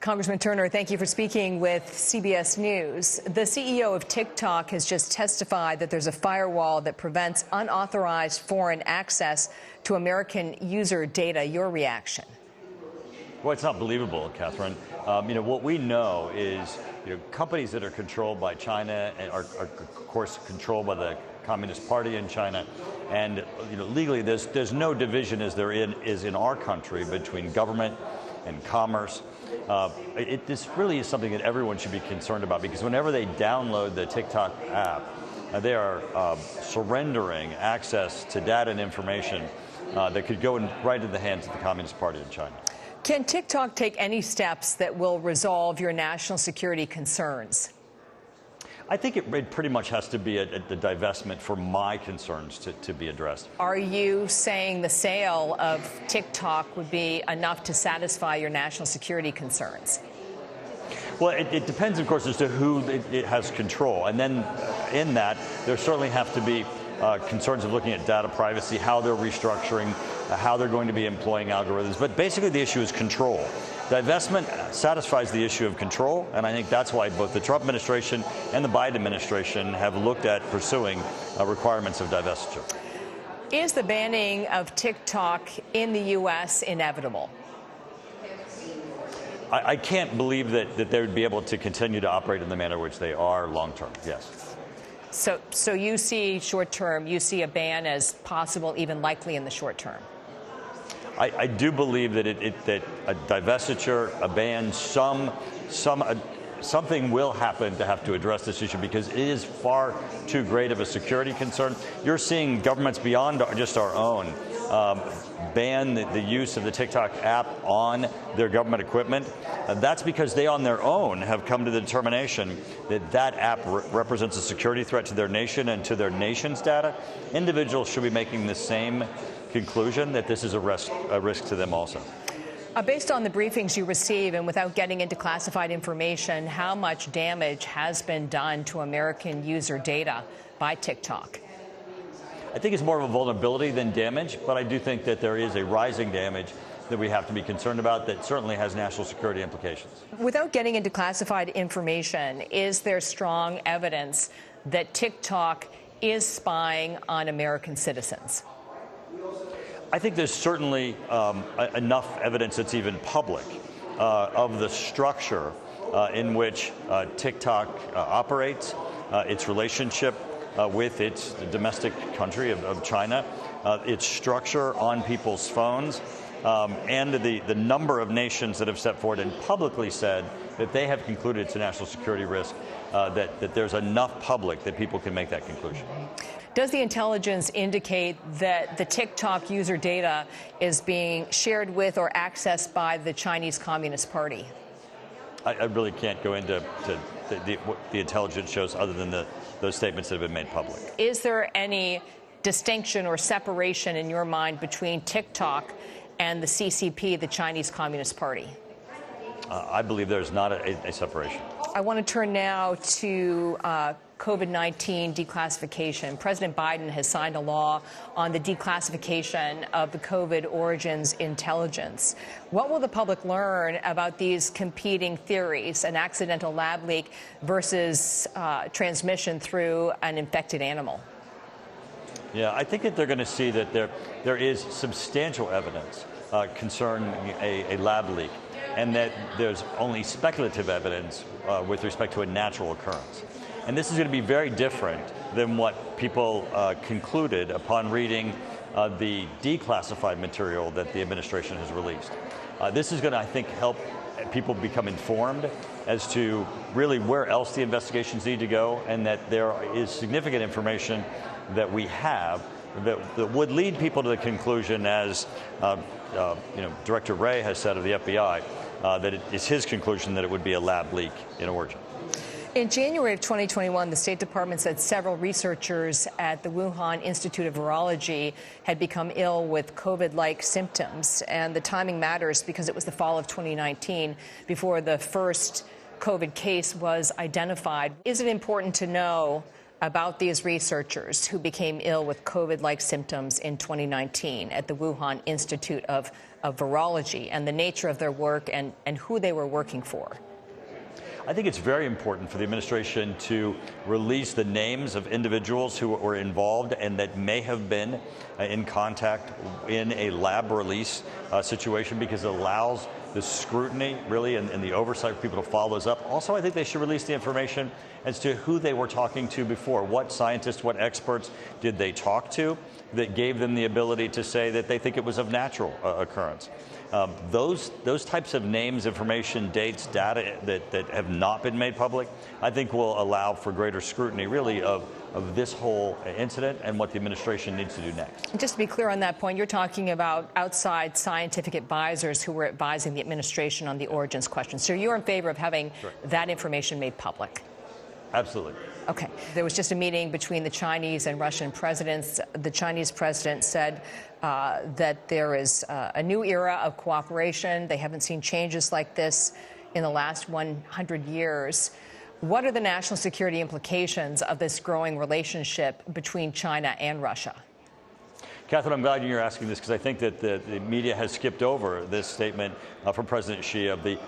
Congressman Turner, thank you for speaking with CBS News. The CEO of TikTok has just testified that there's a firewall that prevents unauthorized foreign access to American user data. Your reaction? Well, it's not believable, Catherine. What we know is companies that are controlled by China and are of course controlled by the Communist Party in China, and legally there's no division as there is in our country between government and commerce. This really is something that everyone should be concerned about, because whenever they download the TikTok app, they are surrendering access to data and information that could go right into the hands of the Communist Party in China. Can TikTok take any steps that will resolve your national security concerns? I think it pretty much has to be the divestment for my concerns to be addressed. Are you saying the sale of TikTok would be enough to satisfy your national security concerns? Well, it depends, of course, as to who it has control. And then in that, there certainly have to be concerns of looking at data privacy, how they're restructuring, how they're going to be employing algorithms. But basically, the issue is control. Divestment satisfies the issue of control, and I think that's why both the Trump administration and the Biden administration have looked at pursuing requirements of divestiture. Is the banning of TikTok in the U.S. inevitable? I can't believe that they would be able to continue to operate in the manner in which they are long-term, yes. So you see short-term, you see a ban as possible, even likely in the short term? I do believe that that a divestiture, a ban, something will happen to have to address this issue, because it is far too great of a security concern. You're seeing governments beyond just our own ban the use of the TikTok app on their government equipment. That's because they on their own have come to the determination that that app represents a security threat to their nation and to their nation's data. Individuals should be making the same conclusion, that this is a risk to them also. Based on the briefings you receive and without getting into classified information, how much damage has been done to American user data by TikTok? I think it's more of a vulnerability than damage, but I do think that there is a rising damage that we have to be concerned about that certainly has national security implications. Without getting into classified information, is there strong evidence that TikTok is spying on American citizens? I think there's certainly enough evidence that's even public of the structure in which TikTok operates, its relationship with its domestic country of China, its structure on people's phones, and the number of nations that have stepped forward and publicly said that they have concluded it's a national security risk, that there's enough public that people can make that conclusion. Does the intelligence indicate that the TikTok user data is being shared with or accessed by the Chinese Communist Party? I really can't go into what the intelligence shows other than those statements that have been made public. Is there any distinction or separation in your mind between TikTok and the CCP, the Chinese Communist Party? I believe there's not a separation. I want to turn now to COVID-19 declassification. President Biden has signed a law on the declassification of the COVID origins intelligence. What will the public learn about these competing theories, an accidental lab leak versus transmission through an infected animal? Yeah, I think that they're going to see that there is substantial evidence concerning a lab leak, and that there's only speculative evidence with respect to a natural occurrence. And this is going to be very different than what people concluded upon reading the declassified material that the administration has released. This is going to, I think, help people become informed as to really where else the investigations need to go, and that there is significant information that we have that would lead people to the conclusion, as Director Wray has said of the FBI, that it is his conclusion that it would be a lab leak in origin. In January of 2021, the State Department said several researchers at the Wuhan Institute of Virology had become ill with COVID-like symptoms. And the timing matters because it was the fall of 2019 before the first COVID case was identified. Is it important to know about these researchers who became ill with COVID-like symptoms in 2019 at the Wuhan Institute of Virology and the nature of their work and who they were working for? I think it's very important for the administration to release the names of individuals who were involved and that may have been in contact in a lab release situation, because it allows the scrutiny, really, and the oversight for people to follow those up. Also, I think they should release the information as to who they were talking to before. What scientists, what experts did they talk to that gave them the ability to say that they think it was of natural occurrence? Those types of names, information, dates, data that have not been made public, I think will allow for greater scrutiny, really, of this whole incident and what the administration needs to do next. And just to be clear on that point, you're talking about outside scientific advisors who were advising the administration on the origins question. So you're in favor of having that information made public? Absolutely. Okay. There was just a meeting between the Chinese and Russian presidents. The Chinese president said that there is a new era of cooperation. They haven't seen changes like this in the last 100 years. What are the national security implications of this growing relationship between China and Russia? Catherine, I'm glad you're asking this, because I think that the media has skipped over this statement from President Xi of the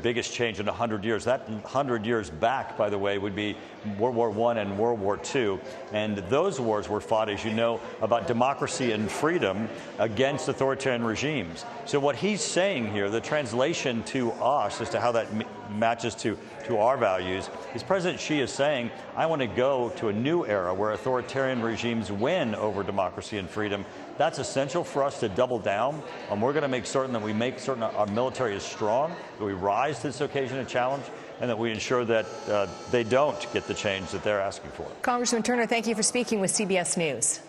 biggest change in 100 years. That 100 years back, by the way, would be World War I and World War II. And those wars were fought, as you know, about democracy and freedom against authoritarian regimes. So what he's saying here, the translation to us as to how that matches to our values, is President Xi is saying, I want to go to a new era where authoritarian regimes win over democracy and freedom. That's essential for us to double down, and we're going to make certain that we make certain our military is strong, that we rise to this occasion of challenge, and that we ensure that they don't get the change that they're asking for. Congressman Turner, thank you for speaking with CBS News.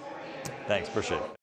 Thanks, appreciate it.